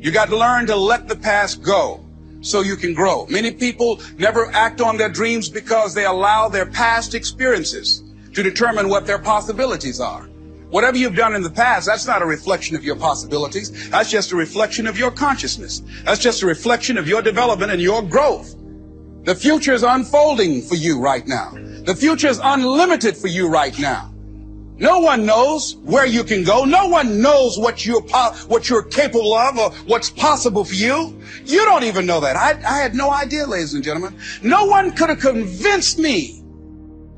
You got to learn to let the past go so you can grow. Many people never act on their dreams because they allow their past experiences to determine what their possibilities are. Whatever you've done in the past, that's not a reflection of your possibilities. That's just a reflection of your consciousness. That's just a reflection of your development and your growth. The future is unfolding for you right now. The future is unlimited for you right now. No one knows where you can go. No one knows what you're capable of or what's possible for you. You don't even know that. I had no idea, ladies and gentlemen. No one could have convinced me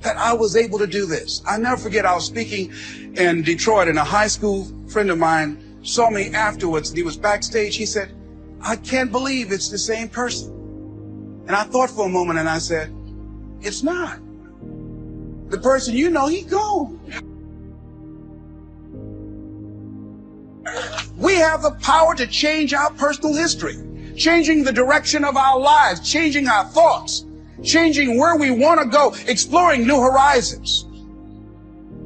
that I was able to do this. I never forget, I was speaking in Detroit, and a high school friend of mine saw me afterwards, and he was backstage. He said, "I can't believe it's the same person." And I thought for a moment, and I said, "It's not. The person you know, he's gone." We have the power to change our personal history, changing the direction of our lives, changing our thoughts, changing where we want to go, exploring new horizons.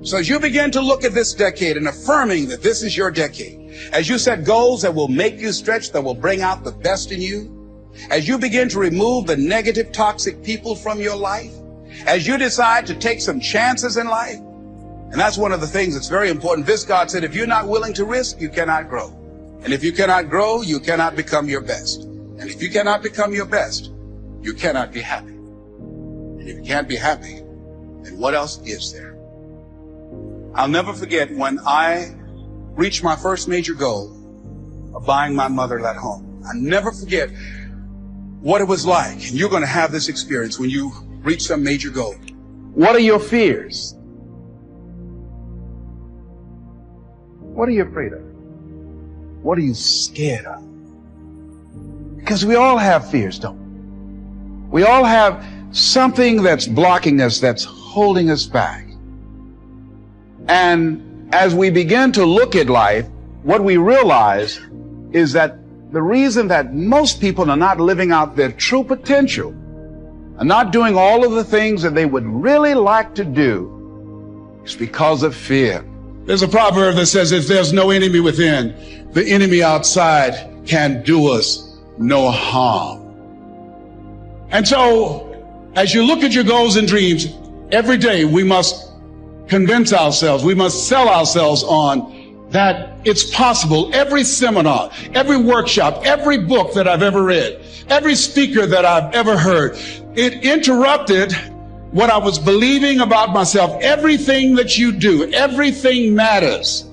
So as you begin to look at this decade and affirming that this is your decade, as you set goals that will make you stretch, that will bring out the best in you, as you begin to remove the negative, toxic people from your life, as you decide to take some chances in life, and that's one of the things that's very important. This God said, if you're not willing to risk, you cannot grow. And if you cannot grow, you cannot become your best. And if you cannot become your best, you cannot be happy. And if you can't be happy, then what else is there? I'll never forget when I reached my first major goal of buying my mother that home. I'll never forget what it was like. And you're going to have this experience when you reach some major goal. What are your fears? What are you afraid of? What are you scared of? Because we all have fears, don't we? We all have something that's blocking us, that's holding us back. And as we begin to look at life, what we realize is that the reason that most people are not living out their true potential, are not doing all of the things that they would really like to do, is because of fear. There's a proverb that says, if there's no enemy within, the enemy outside can do us no harm. And so, as you look at your goals and dreams, every day we must convince ourselves, we must sell ourselves on that it's possible. Every seminar, every workshop, every book that I've ever read, every speaker that I've ever heard, it interrupted what I was believing about myself. Everything that you do, everything matters.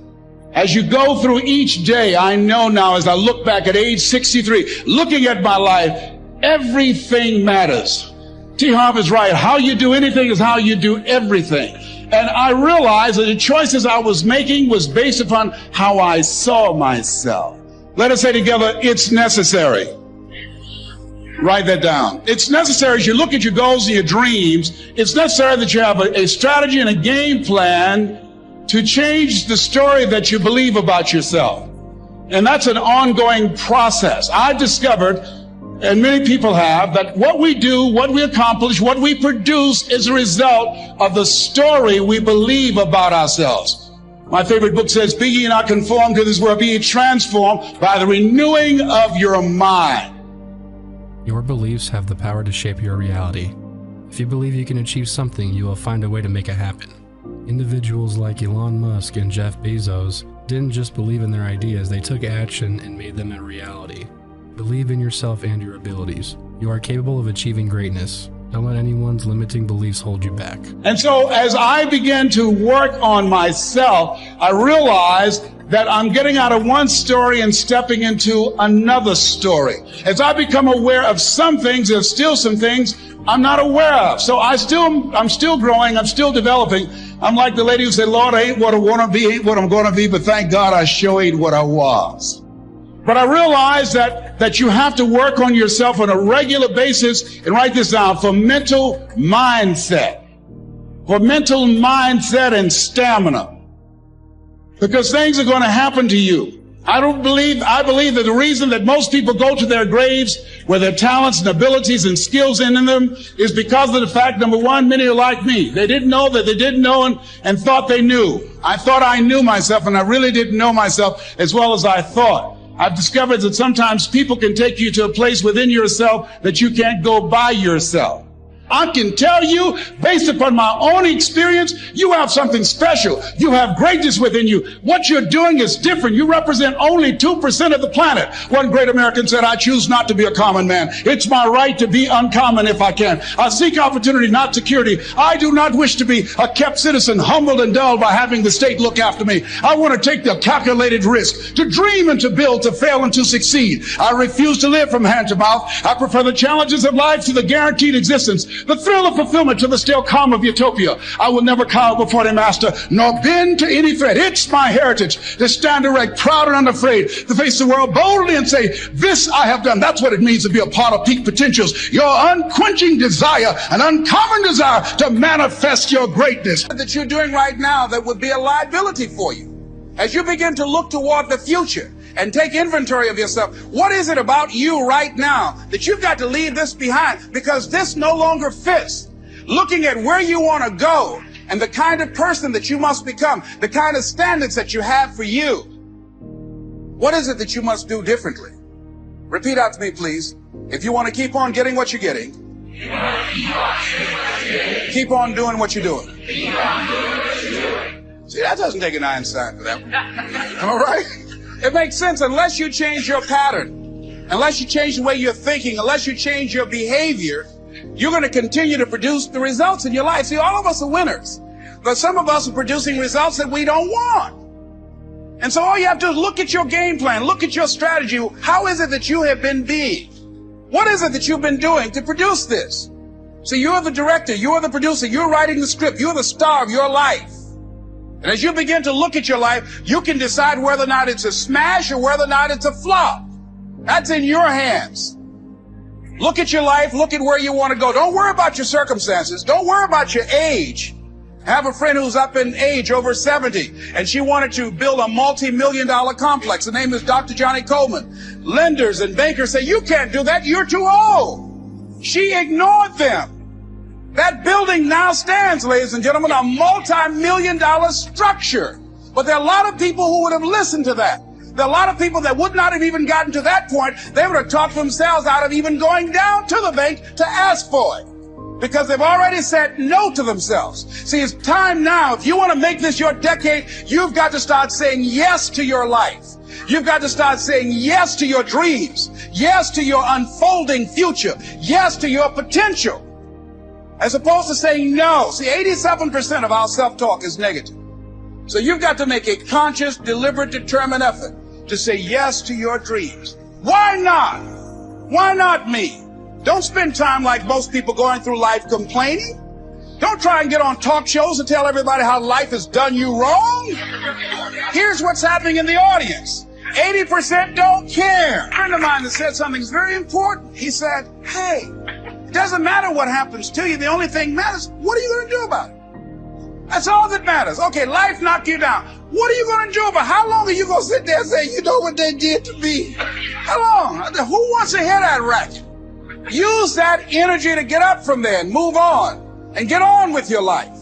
As you go through each day, I know now as I look back at age 63, looking at my life, everything matters. T. Harv is right. How you do anything is how you do everything. And I realized that the choices I was making was based upon how I saw myself. Let us say together, it's necessary. Write that down. It's necessary as you look at your goals and your dreams, it's necessary that you have a strategy and a game plan to change the story that you believe about yourself. And that's an ongoing process. I've discovered, and many people have, that what we do, what we accomplish, what we produce is a result of the story we believe about ourselves. My favorite book says, be ye not conformed to this world, be ye transformed by the renewing of your mind. Your beliefs have the power to shape your reality. If you believe you can achieve something, you will find a way to make it happen. Individuals like Elon Musk and Jeff Bezos didn't just believe in their ideas, they took action and made them a reality. Believe in yourself and your abilities. You are capable of achieving greatness. Don't let anyone's limiting beliefs hold you back. And so as I began to work on myself, I realized that I'm getting out of one story and stepping into another story. As I become aware of some things, there's still some things I'm not aware of. So I'm still growing, I'm still developing. I'm like the lady who said, Lord, I ain't what I want to be, ain't what I'm going to be, but thank God I sure ain't what I was. But I realize that you have to work on yourself on a regular basis, and write this down, for mental mindset. For mental mindset and stamina. Because things are going to happen to you. I believe that the reason that most people go to their graves with their talents and abilities and skills in them is because of the fact, number one, many are like me. They didn't know that they didn't know and thought they knew. I thought I knew myself, and I really didn't know myself as well as I thought. I've discovered that sometimes people can take you to a place within yourself that you can't go by yourself. I can tell you, based upon my own experience, you have something special. You have greatness within you. What you're doing is different. You represent only 2% of the planet. One great American said, I choose not to be a common man. It's my right to be uncommon if I can. I seek opportunity, not security. I do not wish to be a kept citizen, humbled and dulled by having the state look after me. I want to take the calculated risk, to dream and to build, to fail and to succeed. I refuse to live from hand to mouth. I prefer the challenges of life to the guaranteed existence. The thrill of fulfillment to the still calm of utopia. I will never cower before the master, nor bend to any threat. It's my heritage to stand erect, proud and unafraid, to face the world boldly and say, this I have done. That's what it means to be a part of peak potentials. Your unquenching desire, an uncommon desire to manifest your greatness. That you're doing right now that would be a liability for you. As you begin to look toward the future, and take inventory of yourself. What is it about you right now that you've got to leave this behind because this no longer fits? Looking at where you want to go and the kind of person that you must become, the kind of standards that you have for you. What is it that you must do differently? Repeat out to me, please. If you want to keep on getting what you're getting, keep on doing what you're doing. See, that doesn't take an Einstein for that one. All right? It makes sense unless you change your pattern, unless you change the way you're thinking, unless you change your behavior, you're going to continue to produce the results in your life. See, all of us are winners, but some of us are producing results that we don't want. And so all you have to do is look at your game plan, look at your strategy. How is it that you have been being? What is it that you've been doing to produce this? So you're the director, you're the producer, you're writing the script, you're the star of your life. And as you begin to look at your life, you can decide whether or not it's a smash or whether or not it's a flop. That's in your hands. Look at your life, look at where you want to go. Don't worry about your circumstances. Don't worry about your age. I have a friend who's up in age, over 70, and she wanted to build a multi-million-dollar complex. The name is Dr. Johnny Coleman. Lenders and bankers say, you can't do that, you're too old. She ignored them. That building now stands, ladies and gentlemen, a multi-million-dollar structure. But there are a lot of people who would have listened to that. There are a lot of people that would not have even gotten to that point. They would have talked themselves out of even going down to the bank to ask for it, because they've already said no to themselves. See, it's time now. If you want to make this your decade, you've got to start saying yes to your life. You've got to start saying yes to your dreams, yes to your unfolding future, yes to your potential, as opposed to saying no. See, 87% of our self-talk is negative. So you've got to make a conscious, deliberate, determined effort to say yes to your dreams. Why not? Why not me? Don't spend time like most people going through life complaining. Don't try and get on talk shows and tell everybody how life has done you wrong. Here's what's happening in the audience. 80% don't care. A friend of mine that said something very important. He said, hey, it doesn't matter what happens to you. The only thing matters, what are you going to do about it? That's all that matters. Okay, life knocked you down. What are you going to do about it? How long are you going to sit there and say, you know what they did to me? How long? Who wants to hear that racket? Use that energy to get up from there and move on and get on with your life.